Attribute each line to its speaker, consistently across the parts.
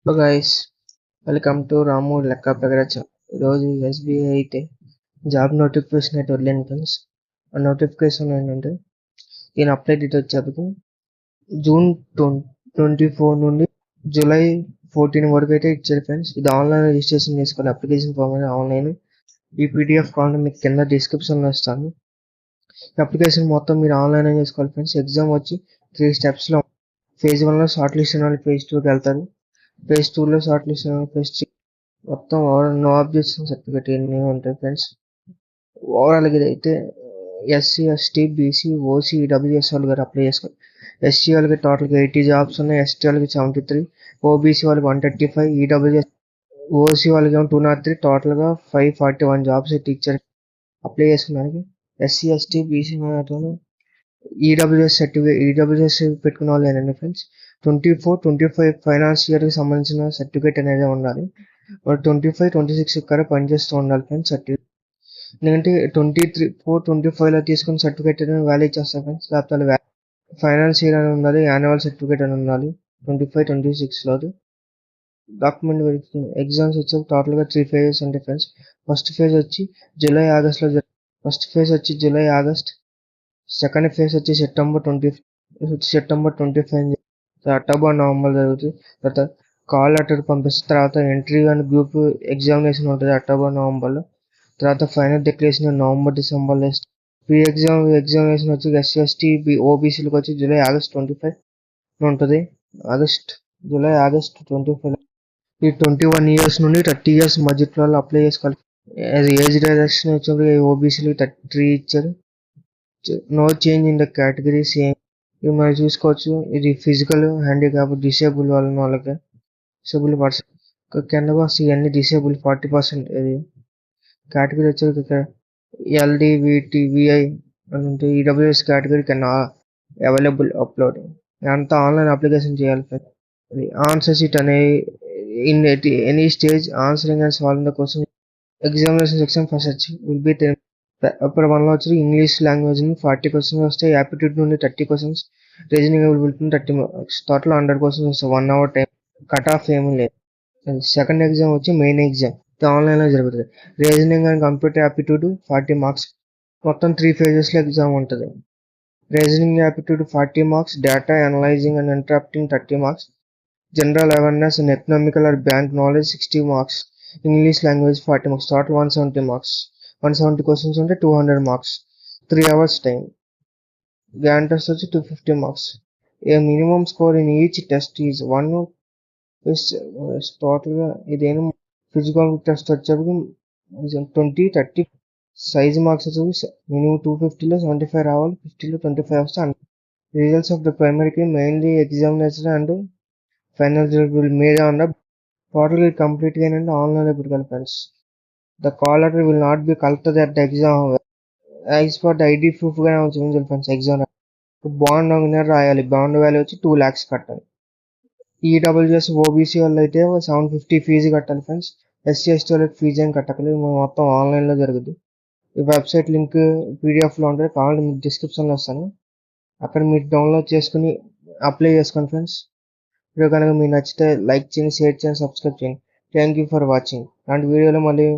Speaker 1: Hello guys, welcome to రాము లెక్క పెగరచ్చ. ఈరోజు SBI అయితే జాబ్ నోటిఫికేషన్ అయితే వదిలేను ఫ్రెండ్స్. ఆ నోటిఫికేషన్ ఏంటంటే దీని అప్లై డేట్ వచ్చేప్పటికి జూన్ 24 నుండి జూలై 14 వరకు అయితే ఇచ్చారు ఫ్రెండ్స్. ఇది ఆన్లైన్ రిజిస్ట్రేషన్ చేసుకోవాలి. అప్లికేషన్ ఫామ్ అనేది ఆన్లైన్. ఈ పీడిఎఫ్ కావాలంటే మీకు కింద డిస్క్రిప్షన్లో ఇస్తాను. ఈ అప్లికేషన్ మొత్తం మీరు ఆన్లైన్ చేసుకోవాలి ఫ్రెండ్స్. ఎగ్జామ్ వచ్చి 3 స్టెప్స్లో. ఫేజ్ 1లో షార్ట్ లిస్ట్ అయిన వాళ్ళు ఫేజ్ 2కి వెళ్తారు. ఫేజ్ 2లో షార్ట్ లిస్ట్ అయిన వాళ్ళు ఫేజ్ 3 మొత్తం ఓవరాల్ నో అబ్జెక్షన్ సర్టిఫికేట్ ఎన్ని ఉంటాయి ఫ్రెండ్స్. ఓవరాల్గా అయితే SC ST BC OC EWS వాళ్ళు గారు అప్లై చేసుకోవాలి. ఎస్సీ వాళ్ళకి టోటల్గా 80 జాబ్స్ ఉన్నాయి. ఎస్టీ వాళ్ళకి 73, ఓబీసీ వాళ్ళకి 135, ఈడబ్ల్యూఎస్ ఓసీ వాళ్ళకి 203, టోటల్గా 541 జాబ్స్ అయితే ఇచ్చారు అప్లై చేసుకోవడానికి. SC ST BC EWS certificate పెట్టుకున్న వాళ్ళు ఏంటంటే ఫ్రెండ్స్ 24-25 ఫైనాన్స్ ఇయర్కి సంబంధించిన సర్టిఫికేట్ అనేది ఉండాలి. 25-26 ఇక్కడ పనిచేస్తూ ఉండాలి ఫ్రెండ్స్ సర్టిఫికేట్. ఎందుకంటే 23-24-25లో తీసుకున్న సర్టిఫికేట్ అనేది వ్యాలిడ్ చేస్తారు ఫ్రెండ్స్. లేకపోతే ఫైనాన్స్ ఇయర్ అని ఉండాలి, యాన్యువల్ సర్టిఫికేట్ అని ఉండాలి 25-26లో. డాక్యుమెంట్ వెరిఫికేషన్ ఎగ్జామ్స్ వచ్చి టోటల్గా 3 phases ఉంటాయి ఫ్రెండ్స్. ఫస్ట్ ఫేజ్ వచ్చి జూలై ఆగస్ట్. సెకండ్ ఫేజ్ వచ్చి సెప్టెంబర్ 25, అక్టోబర్ నవంబర్ జరుగుతుంది. తర్వాత కాల్ లెటర్ పంపిస్తే తర్వాత ఇంటర్వ్యూ అండ్ గ్రూప్ ఎగ్జామినేషన్ ఉంటుంది అక్టోబర్ నవంబర్లో. తర్వాత ఫైనల్ డిక్లరేషన్ నవంబర్ డిసెంబర్లో. ప్రీ ఎగ్జామినేషన్ వచ్చి ఎస్సీ ఎస్టీ ఓబీసీలకు వచ్చి ఆగస్ట్ 25 ఉంటుంది. July August 25. ఈ 21 years నుండి 30 years మధ్యలో అప్లై చేసుకోవాలి. ఏజ్ రిలాక్సేషన్ వచ్చి ఓబీసీలు 33 ఇచ్చారు. No change in the category same. ఇది మనం చూసుకోవచ్చు. ఇది ఫిజికల్ హ్యాండిక్యాప్ డిసేబుల్ వాళ్ళకి డిసేబుల్ పర్సన్ కింద వస్తే ఇవన్నీ డిసేబుల్ 40%. ఇది కేటగిరీ వచ్చేది ఇక్కడ ఎల్డివిటివిఐ అని ఉంటే ఈడబ్ల్యూఎస్ కేటగిరీ కింద అవైలబుల్ అప్లోడ్. అంతా ఆన్లైన్ అప్లికేషన్ చేయాలి. ఆన్సర్ షీట్ అనే in any stage answering and solving the question examination section first వచ్చి విల్ బి పేపర్ 1లో వచ్చి ఇంగ్లీష్ లాంగ్వేజ్ 40 questions వస్తాయి. యాప్టిట్యూడ్ నుండి 30 questions, reasoning ability 30 marks, total 100 questions వస్తాయి. 1 hour time, cut off ఏమీ లేదు. Second exam వచ్చి main exam, ఇది ఆన్లైన్లో జరుగుతుంది. Reasoning and computer aptitude 40 marks, మొత్తం 3 phases ఎగ్జామ్ ఉంటుంది. Reasoning aptitude 40 marks, data analysing and interrupting 30 marks, general awareness and economical or bank knowledge 60 marks, English language 40 marks, total 170 marks. 170 questions ఉంటే 200 marks, 3 hours time. Grand test వచ్చి 250 marks. A minimum score in each test is 1. టోటల్గా ఇదేమో physical test వచ్చేప్పటికి 20-30 size marks వచ్చి minimum 250లో 75 రావాలి. 50లో 25 వస్తే రిజల్ట్స్ ఆఫ్ ద ప్రైమరీకి mainly examination and final result will made on the total కంప్లీట్గా ఏంటంటే ఆన్లైన్లో పెట్టుకోవాలి friends. The call letter will not be collected at the exam as per the ID proof గా చూపించాలి ఫ్రెండ్స్. ఎగ్జామ్ బాండ్ రాయాలి. Bond value వచ్చి 2 lakhs కట్టాలి. EWS OBC వాళ్ళు అయితే 750 ఫీజు కట్టాలి ఫ్రెండ్స్. ఎస్సీ ఎస్టీ వాళ్ళకి ఫీజు ఏం కట్టకలేదు. మొత్తం ఆన్లైన్లో జరుగుతుంది. ఈ వెబ్సైట్ లింక్ పీడిఎఫ్లో ఉంటుంది, కావాలంటే మీకు డిస్క్రిప్షన్లో వస్తాను. అక్కడ మీరు డౌన్లోడ్ చేసుకుని అప్లై చేసుకోండి ఫ్రెండ్స్. వీడియో కనుక మీకు నచ్చితే లైక్ చేయండి, షేర్ చేయండి, సబ్స్క్రైబ్ చేయండి. Thank you for watching. అలాంటి వీడియోలో మళ్ళీ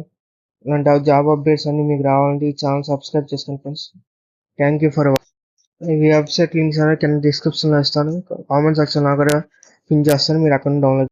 Speaker 1: ఇలాంటి జాబ్ అప్డేట్స్ అన్ని మీకు రావాలంటే ఈ ఛానల్ సబ్స్క్రైబ్ చేసుకోండి ఫ్రెండ్స్. థ్యాంక్ యూ ఫర్ ఈ వెబ్సైట్ లింక్స్ అనేది కింద డిస్క్రిప్షన్లో ఇస్తాను. కామెంట్ సెక్షన్లో కూడా పిన్ చేస్తాను, మీరు అక్కడ డౌన్లోడ్